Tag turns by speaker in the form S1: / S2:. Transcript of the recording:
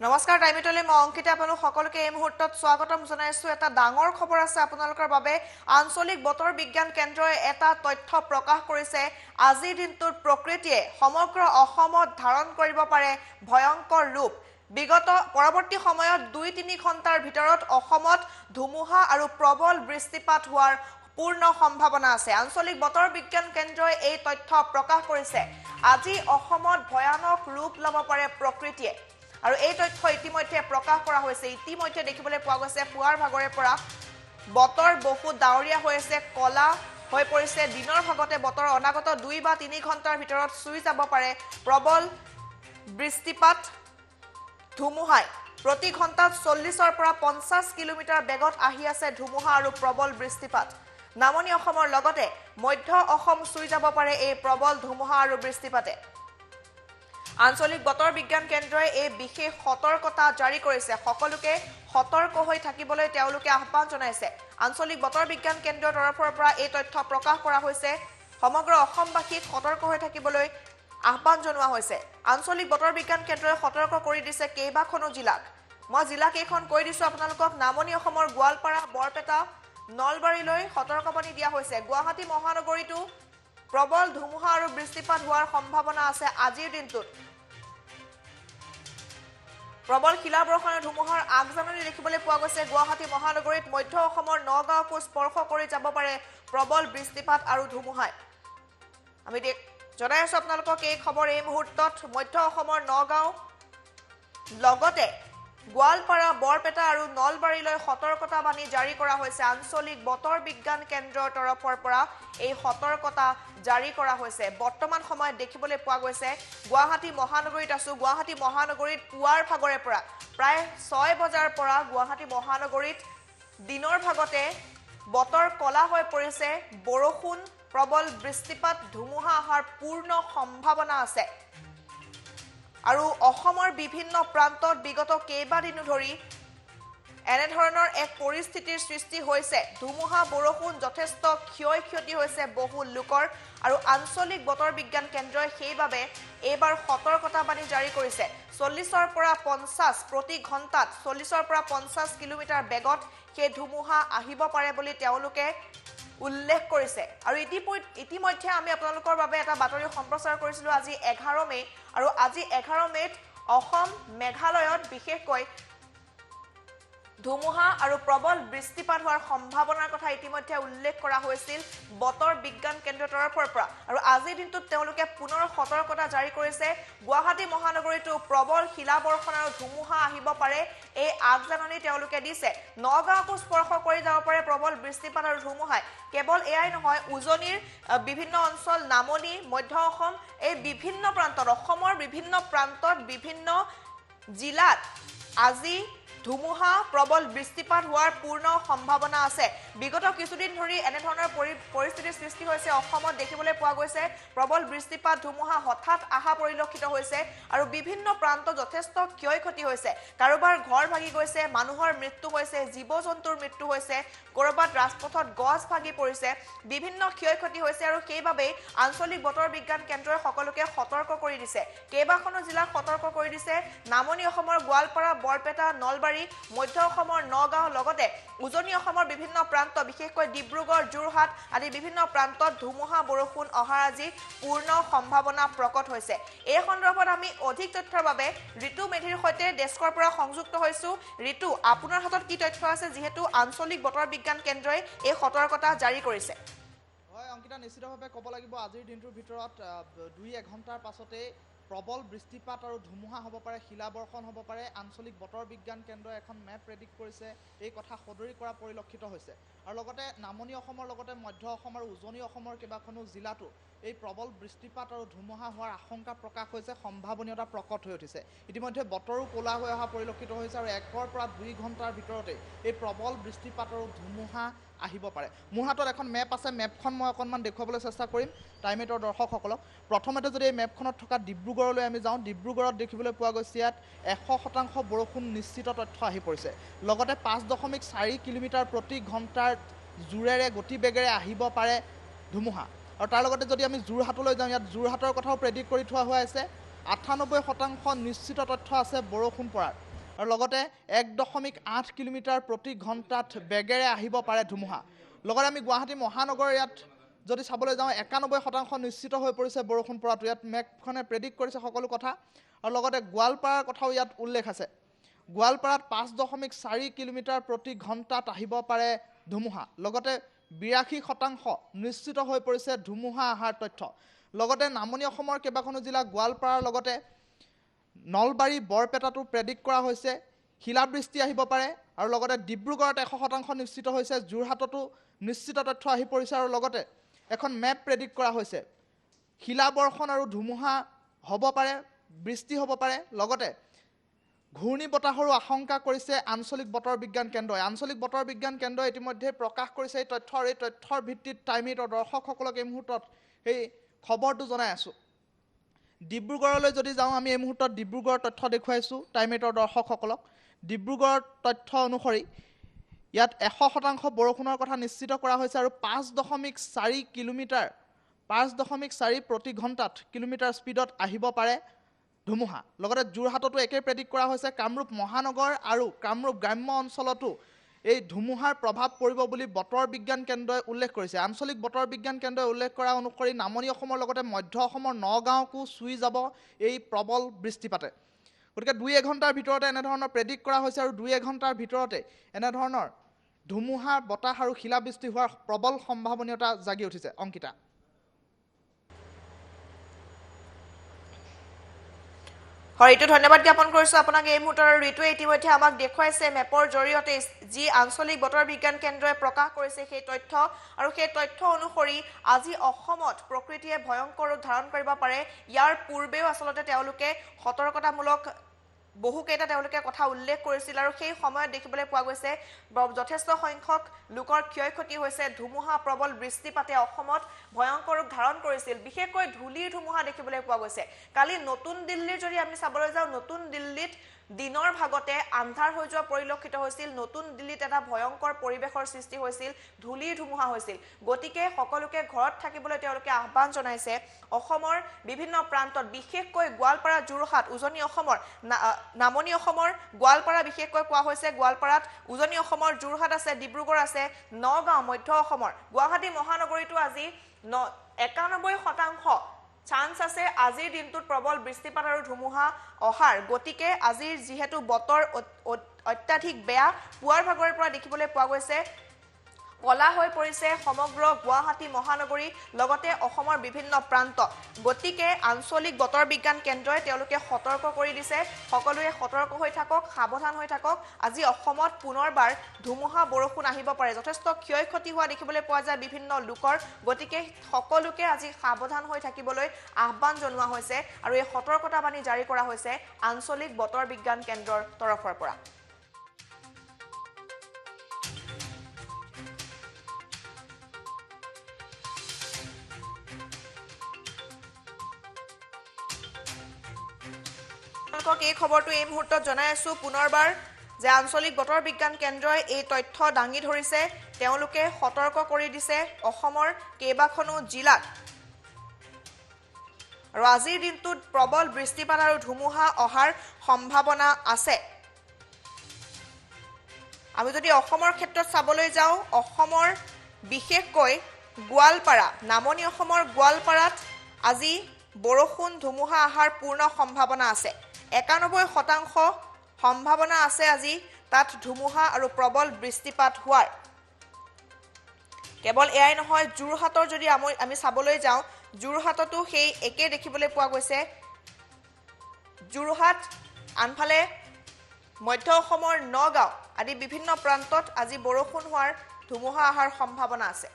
S1: নমস্কাৰ টাইমিটলৈ মই অংকিতা আপোনালোক সকলোকে এই মুহূৰ্তত স্বাগতম জনাইছো এটা ডাঙৰ খবৰ আছে আপোনালোকৰ বাবে আঞ্চলিক বতৰ বিজ্ঞান কেন্দ্ৰই এটা তথ্য প্ৰকাশ কৰিছে আজিৰ দিনটোত প্ৰকৃতিয়ে সমগ্ৰ অসমত ধাৰণ কৰিব পাৰে ভয়ংকৰ ৰূপ বিগত পৰৱৰ্তী সময়ত 2-3 ঘণ্টাৰ ভিতৰত অসমত ধুমুহা আৰু প্ৰবল বৃষ্টিপাত হোৱাৰ পূৰ্ণ সম্ভাৱনা আছে আঞ্চলিক বতৰ বিজ্ঞান কেন্দ্ৰই এই তথ্য প্ৰকাশ কৰিছে আজি অসমত ভয়ানক ৰূপ ল'ব পাৰে প্ৰকৃতিয়ে আৰু এই তথ্য ইতিমধ্যে প্ৰকাশ কৰা হৈছে ইতিমধ্যে দেখিবলৈ পোৱা গৈছে পুৱাৰ ভাগৰে পৰা বতৰ বহু ডাৱৰীয়া হৈ আছে কলা হৈ পৰিছে দিনৰ ভাগতে বতৰ অনাগত 2 বা 3 ঘণ্টাৰ ভিতৰত চুই যাব পাৰে প্ৰবল বৃষ্টিপাত ধুমুহাই প্ৰতি ঘণ্টাত 40ৰ পৰা 50 কিলোমিটাৰ বেগত আহি আছে ধুমুহা আৰু প্ৰবল বৃষ্টিপাত নামনি অসমৰ লগতে মধ্য অসম চুই যাব পাৰে এই প্ৰবল ধুমুহা আৰু বৃষ্টিপাতে আঞ্চলিক বতৰ বিজ্ঞান কেন্দ্ৰই এই বিশেষ সতৰ্কতা জাৰি কৰিছে সকলোকে সতৰ্ক হৈ থাকিবলৈ তেওঁলোকে আহ্বান জনাইছে আঞ্চলিক বতৰ বিজ্ঞান কেন্দ্ৰৰ তৰফৰ পৰা এই তথ্য প্ৰকাশ কৰা হৈছে সমগ্ৰ অসমবাসীক সতৰ্ক হৈ থাকিবলৈ আহ্বান জনোৱা হৈছে আঞ্চলিক বতৰ বিজ্ঞান কেন্দ্ৰই সতৰ্ক কৰি দিছে কেইবাখনো জিলাক মই জিলা কেইখন কৈ দিছো আপোনালোকক নামনি অসমৰ গোৱালপাৰা বৰপেটা নলবাৰীলৈ সতৰ্কবাণী দিয়া হৈছে গুৱাহাটী মহানগৰীতো প্ৰবল ধুমুহা আৰু বৃষ্টিপাত হোৱাৰ সম্ভাৱনা আছে আজিৰ দিনটোত প্ৰবল শিলাবৰ্ষণৰ ধুমুহাৰ আগজাননী দেখিবলৈ পোৱা গৈছে গুৱাহাটী মহানগৰীত মধ্য অসমৰ নগাঁওকো স্পৰ্শ কৰি যাব পাৰে প্ৰবল বৃষ্টিপাত আৰু ধুমুহাই আমি জনাই আছো আপোনালোকক এই খবৰ এই মুহূৰ্তত মধ্য অসমৰ নগাঁও লগতে গোৱালপাৰা বৰপেটা আৰু নলবাৰীলৈ সতৰ্কতাবাণী জাৰি কৰা হৈছে আঞ্চলিক বতৰ বিজ্ঞান কেন্দ্ৰৰ তৰফৰ পৰা এই সতৰ্কতা জাৰি কৰা হৈছে বৰ্তমান সময়ত দেখিবলৈ পোৱা গৈছে গুৱাহাটী মহানগৰীত আছো গুৱাহাটী মহানগৰীত পুৱাৰ ভাগৰে পৰা প্ৰায় 6 বজাৰ পৰা গুৱাহাটী মহানগৰীত দিনৰ ভাগতে বতৰ কলা হৈ পৰিছে বৰষুণ প্ৰবল বৃষ্টিপাত ধুমুহা অহাৰ পূৰ্ণ সম্ভাৱনা আছে আৰু অসমৰ বিভিন্ন প্ৰান্তত বিগত কেইবাদিনো ধৰি এনে ধৰণৰ এক পৰিস্থিতিৰ সৃষ্টি হৈছে ধুমুহা বৰষুণ যথেষ্ট ক্ষয়ক্ষতি হৈছে বহু লোকৰ আৰু আঞ্চলিক বতৰ বিজ্ঞান কেন্দ্ৰই সেইবাবে এইবাৰ সতৰ্কতাবাণী জাৰি কৰিছে 40ৰ পৰা 50 প্ৰতি ঘণ্টাত 40ৰ পৰা 50 কিলোমিটাৰ বেগত সেই ধুমুহা আহিব পাৰে বুলি তেওঁলোকে উল্লেখ কৰিছে আৰু ইতিমধ্যে আমি আপোনালোকৰ বাবে এটা বাতৰি সম্প্ৰচাৰ কৰিছিলো আজি 11 মে আৰু আজি 11 মেত অসম মেঘালয়ত বিশেষকৈ ধুমুহা আৰু প্ৰবল বৃষ্টিপাত হোৱাৰ সম্ভাৱনাৰ কথা ইতিমধ্যে উল্লেখ কৰা হৈছিল বতৰ বিজ্ঞান কেন্দ্ৰৰ তৰফৰ পৰা আৰু আজিৰ দিনটোত তেওঁলোকে পুনৰ সতৰ্কতা জাৰি কৰিছে গুৱাহাটী মহানগৰীতো প্ৰবল শিলাবৰ্ষণ আৰু ধুমুহা আহিব পাৰে এই আগজাননী তেওঁলোকে দিছে নগাঁওকো স্পৰ্শ কৰি যাব পাৰে প্ৰবল বৃষ্টিপাত আৰু ধুমুহাই কেৱল এয়াই নহয় উজনিৰ বিভিন্ন অঞ্চল নামনি মধ্য অসম এই বিভিন্ন প্ৰান্তত অসমৰ বিভিন্ন প্ৰান্তত বিভিন্ন জিলাত আজি ধুমুহা প্ৰবল বৃষ্টিপাত হোৱাৰ পূৰ্ণ সম্ভাৱনা আছে বিগত কিছুদিন ধৰি এনে ধৰণৰ পৰিস্থিতিৰ সৃষ্টি হৈছে অসমত দেখিবলৈ পোৱা গৈছে প্ৰবল বৃষ্টিপাত ধুমুহা হঠাৎ আহা পৰিলক্ষিত হৈছে আৰু বিভিন্ন প্ৰান্তত যথেষ্ট ক্ষয়ক্ষতি হৈছে কাৰোবাৰ ঘৰ ভাগি গৈছে মানুহৰ মৃত্যু হৈছে জীৱ-জন্তুৰ মৃত্যু হৈছে কৰবাত ৰাজপথত গছ ভাগি পৰিছে বিভিন্ন ক্ষয়ক্ষতি হৈছে আৰু সেইবাবে আঞ্চলিক বতৰ বিজ্ঞান কেন্দ্ৰই সকলোকে সতৰ্ক কৰি দিছে কেইবাখনো জিলাক সতৰ্ক কৰি দিছে নামনি অসমৰ গোৱালপাৰা বৰপেটা নলবাৰী মধ্য অসমৰ নগাঁও লগতে উজনি অসমৰ বিভিন্ন প্ৰান্ত বিশেষকৈ ডিব্ৰুগড় যোৰহাট আদি বিভিন্ন প্ৰান্তত ধুমুহা বৰষুণ অহাৰ আজি পূৰ্ণ সম্ভাৱনা প্ৰকট হৈছে এই সন্দৰ্ভত আমি অধিক তথ্যৰ বাবে ঋতু মেধিৰ সৈতে ডেস্কৰ পৰা সংযুক্ত হৈছো ঋতু আপোনাৰ হাতত কি তথ্য আছে যিহেতু আঞ্চলিক বতৰ বিজ্ঞান কেন্দ্ৰই এই সতৰ্কতা জাৰি কৰিছে
S2: হয় অংকিতা নিশ্চিতভাৱে ক'ব লাগিব আজিৰ দিনটোৰ ভিতৰত 2-1 ঘণ্টাৰ পাছতে প্ৰবল বৃষ্টিপাত আৰু ধুমুহা হ'ব পাৰে শিলাবৰ্ষণ হ'ব পাৰে আঞ্চলিক বতৰ বিজ্ঞান কেন্দ্ৰই এখন মেপ প্ৰেডিক্ট কৰিছে এই কথা সদৰি কৰা পৰিলক্ষিত হৈছে আৰু লগতে নামনি অসমৰ লগতে মধ্য অসম আৰু উজনি অসমৰ কেইবাখনো জিলাতো এই প্ৰবল বৃষ্টিপাত আৰু ধুমুহা হোৱাৰ আশংকা প্ৰকাশ হৈছে সম্ভাৱনীয়তা প্ৰকট হৈ উঠিছে ইতিমধ্যে বতৰো ক'লা হৈ অহা পৰিলক্ষিত হৈছে আৰু 1 পৰা 2 ঘণ্টাৰ ভিতৰতে এই প্ৰবল বৃষ্টিপাত আৰু ধুমুহা আহিব পাৰে মোৰ হাতত এখন মেপ আছে মেপখন মই অকণমান দেখুৱাবলৈ চেষ্টা কৰিম টাইমেটৰ দৰ্শকসকলক প্ৰথমতে যদি এই মেপখনত থকা ডিব্ৰুগড়লৈ আমি যাওঁ ডিব্ৰুগড়ত দেখিবলৈ পোৱা গৈছে ইয়াত 100% বৰষুণ নিশ্চিত তথ্য আহি পৰিছে লগতে 5.4 কিলোমিটাৰ প্ৰতি ঘণ্টাৰ জোৰেৰে গতিবেগেৰে আহিব পাৰে ধুমুহা আৰু তাৰ লগতে যদি আমি যোৰহাটলৈ যাওঁ ইয়াত যোৰহাটৰ কথাও প্ৰেডিক্ট কৰি থোৱা হৈ আছে 98% নিশ্চিত তথ্য আছে বৰষুণ পৰাৰ আৰু লগতে 1.8 কিলোমিটাৰ প্ৰতি ঘণ্টাত বেগেৰে আহিব পাৰে ধুমুহা। লগতে আমি গুৱাহাটী মহানগৰ ইয়াত যদি চাবলৈ যাওঁ 91% নিশ্চিত হৈ পৰিছে বৰষুণ পৰাটো। ইয়াত মেঘখনে প্ৰেডিক্ট কৰিছে সকলো কথা। আৰু লগতে গোৱালপাৰাৰ কথাও ইয়াত উল্লেখ আছে। গোৱালপাৰাত 5.4 কিলোমিটাৰ প্ৰতি ঘণ্টাত আহিব পাৰে ধুমুহা। লগতে 82% নিশ্চিত হৈ পৰিছে ধুমুহা অহাৰ তথ্য। লগতে নামনি অসমৰ কেইবাখনো জিলা গোৱালপাৰাৰ লগতে নলবাৰী বৰপেটাটো প্ৰেডিক্ট কৰা হৈছে শিলাবৃষ্টি আহিব পাৰে। আৰু লগতে ডিব্ৰুগড়ত 100% নিশ্চিত হৈছে, যোৰহাটতো নিশ্চিত তথ্য আহি পৰিছে। আৰু লগতে এখন মেপ প্ৰেডিক্ট কৰা হৈছে শিলাবৰ্ষণ আৰু ধুমুহা হ'ব পাৰে, বৃষ্টি হ'ব পাৰে। লগতে ঘূৰ্ণী বতাহৰো আশংকা কৰিছে আঞ্চলিক বতৰ বিজ্ঞান কেন্দ্ৰই। আঞ্চলিক বতৰ বিজ্ঞান কেন্দ্ৰই ইতিমধ্যে প্ৰকাশ কৰিছে এই তথ্য। আৰু এই তথ্যৰ ভিত্তিত টাইম এইটৰ দৰ্শকসকলক এই মুহূৰ্তত এই খবৰটো জনাই আছোঁ। ডিব্ৰুগড়লৈ যদি যাওঁ, আমি এই মুহূৰ্তত ডিব্ৰুগড়ৰ তথ্য দেখুৱাইছোঁ টাইম এইটৰ দৰ্শকসকলক। ডিব্ৰুগড়ৰ তথ্য অনুসৰি ইয়াত 100% বৰষুণৰ কথা নিশ্চিত কৰা হৈছে আৰু 5.4 কিলোমিটাৰ 5.4 প্ৰতি ঘণ্টাত কিলোমিটাৰ স্পীডত আহিব পাৰে ধুমুহা। লগতে যোৰহাটতো একে প্ৰেডিক্ট কৰা হৈছে। কামৰূপ মহানগৰ আৰু কামৰূপ গ্ৰাম্য অঞ্চলতো এই ধুমুহাৰ প্ৰভাৱ পৰিব বুলি বতৰ বিজ্ঞান কেন্দ্ৰই উল্লেখ কৰিছে। আঞ্চলিক বতৰ বিজ্ঞান কেন্দ্ৰই উল্লেখ কৰা অনুসৰি নামনি অসমৰ লগতে মধ্য অসমৰ নগাঁৱকো চুই যাব এই প্ৰবল বৃষ্টিপাতে। গতিকে 2-1 ঘণ্টাৰ ভিতৰতে এনেধৰণৰ প্ৰেডিক্ট কৰা হৈছে আৰু 2-1 ঘণ্টাৰ ভিতৰতে এনেধৰণৰ ধুমুহা বতাহ আৰু শিলাবৃষ্টি হোৱাৰ প্ৰবল সম্ভাৱনীয়তা জাগি উঠিছে। অংকিতা।
S1: হয়, এইটো ধন্যবাদ জ্ঞাপন কৰিছোঁ আপোনাক এই মুহূৰ্তৰ। ঋতুৱে ইতিমধ্যে আমাক দেখুৱাইছে মেপৰ জৰিয়তে যি আঞ্চলিক বতৰ বিজ্ঞান কেন্দ্ৰই প্ৰকাশ কৰিছে সেই তথ্য। আৰু সেই তথ্য অনুসৰি আজি অসমত প্ৰকৃতিয়ে ভয়ংকৰ ৰূপ ধাৰণ কৰিব পাৰে। ইয়াৰ পূৰ্বেও আচলতে তেওঁলোকে সতৰ্কতামূলক বহুকেইটা কথা উল্লেখ কৰিছিল আৰু সেই সময়ত দেখিবলৈ পোৱা গৈছে যথেষ্ট সংখ্যক লোকৰ ক্ষয়ক্ষতি হৈছে। ধুমুহা প্ৰবল বৃষ্টিপাতে অসমত ভয়ংকৰ ৰূপ ধাৰণ কৰিছিল। বিশেষকৈ ধূলিৰ ধুমুহা দেখিবলৈ পোৱা গৈছে। কালি নতুন দিল্লীৰ যদি আমি চাবলৈ যাওঁ, নতুন দিল্লীত দিনৰ ভাগতে আন্ধাৰ হৈ যোৱা পৰিলক্ষিত হৈছিল। নতুন দিল্লীত এটা ভয়ংকৰ পৰিৱেশৰ সৃষ্টি হৈছিল, ধূলিৰ ধুমুহা হৈছিল। গতিকে সকলোকে ঘৰত থাকিবলৈ তেওঁলোকে আহ্বান জনাইছে। অসমৰ বিভিন্ন প্ৰান্তত বিশেষকৈ গোৱালপাৰা, যোৰহাট, উজনি অসমৰ নামনি অসমৰ গোৱালপাৰা বিশেষকৈ কোৱা হৈছে। গোৱালপাৰাত উজনি অসমৰ যোৰহাট আছে, ডিব্ৰুগড় আছে, নগাঁও মধ্য অসমৰ, গুৱাহাটী মহানগৰীতো আজি 91% চান্স আছে আজিৰ দিনটোত প্ৰবল বৃষ্টিপাত আৰু ধুমুহা অহাৰ। গতিকে আজিৰ যিহেতু বতৰ অত্যাধিক বেয়া, পুৱাৰ ভাগৰ পৰা দেখিবলৈ পোৱা গৈছে কলা হৈ পৰিছে সমগ্ৰ গুৱাহাটী মহানগৰী লগতে অসমৰ বিভিন্ন প্ৰান্ত। গতিকে আঞ্চলিক বতৰ বিজ্ঞান কেন্দ্ৰই তেওঁলোকে সতৰ্ক কৰি দিছে, সকলোৱে সতৰ্ক হৈ থাকক, সাৱধান হৈ থাকক। আজি অসমত পুনৰবাৰ ধুমুহা বৰষুণ আহিব পাৰে। যথেষ্ট ক্ষয়ক্ষতি হোৱা দেখিবলৈ পোৱা যায় বিভিন্ন লোকৰ। গতিকে সকলোকে আজি সাৱধান হৈ থাকিবলৈ আহ্বান জনোৱা হৈছে আৰু এই সতৰ্কতাবাণী জাৰি কৰা হৈছে আঞ্চলিক বতৰ বিজ্ঞান কেন্দ্ৰৰ তৰফৰ পৰা। এই খবৰটো এই মুহূৰ্তত জনাই আছোঁ পুনৰবাৰ যে আঞ্চলিক বতৰ বিজ্ঞান কেন্দ্ৰই এই তথ্য দাঙি ধৰিছে। তেওঁলোকে সতৰ্ক কৰি দিছে অসমৰ কেইবাখনো জিলাত। আৰু আজিৰ দিনটোত প্ৰবল বৃষ্টিপাত আৰু ধুমুহা অহাৰ সম্ভাৱনা আছে। আমি যদি অসমৰ ক্ষেত্ৰত চাবলৈ যাওঁ, অসমৰ বিশেষকৈ গোৱালপাৰা, নামনি অসমৰ গোৱালপাৰাত আজি বৰষুণ ধুমুহা অহাৰ পূৰ্ণ সম্ভাৱনা আছে। 91% সম্ভাৱনা আছে আজি তাত ধুমুহা আৰু প্ৰবল বৃষ্টিপাত হোৱাৰ। কেৱল এয়াই নহয়, যোৰহাটৰ যদি আমি চাবলৈ যাওঁ, যোৰহাটতো সেই একে দেখিবলৈ পোৱা গৈছে। যোৰহাট, আনফালে মধ্য অসমৰ নগাঁও আদি বিভিন্ন প্ৰান্তত আজি বৰষুণ হোৱাৰ, ধুমুহা অহাৰ সম্ভাৱনা আছে।